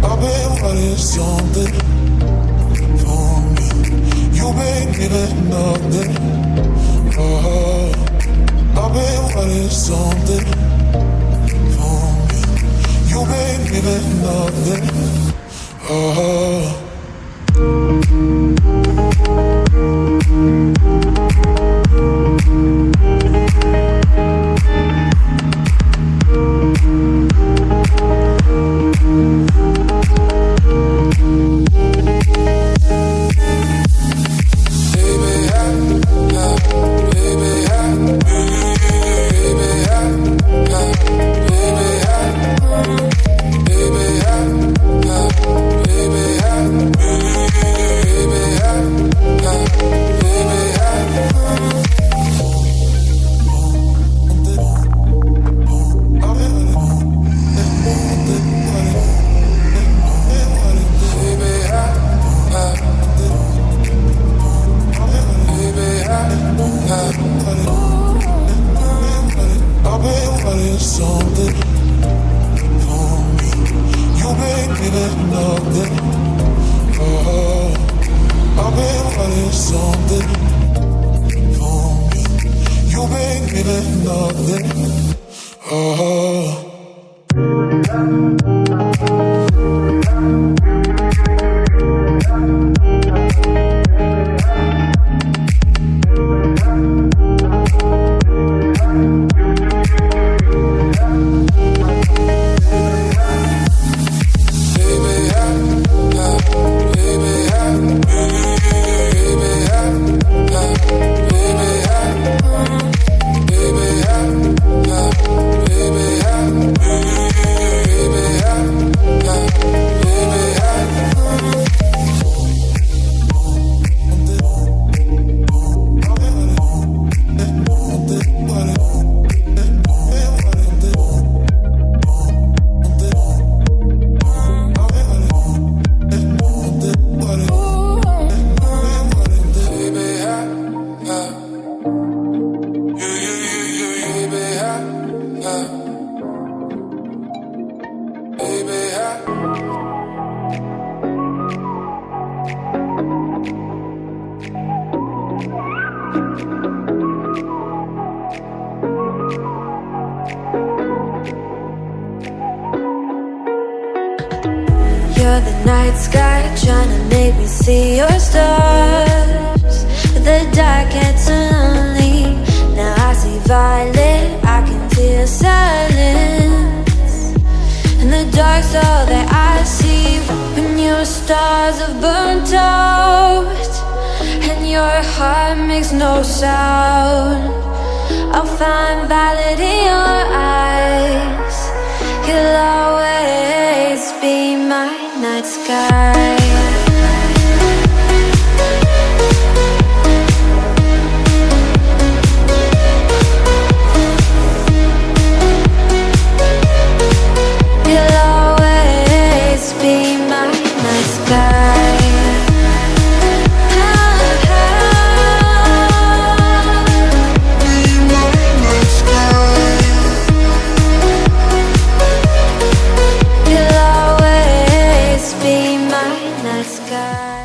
I've been wanting something for me. You've been giving nothing. Oh, I've been wanting something for me. You've been giving nothing. Oh. Something for me. You've been giving nothing. Oh, I've been wanting something for me. You've been giving nothing. Oh. You're the night sky, trying to make me see your stars. But the dark gets so lonely. Now I see violet, I can feel silence. And the dark's all that I see. When your stars have burnt out and your heart makes no sound, I'll find violet in your eyes. You'll always be my night sky. You'll always be my night sky. You'll always be my night sky.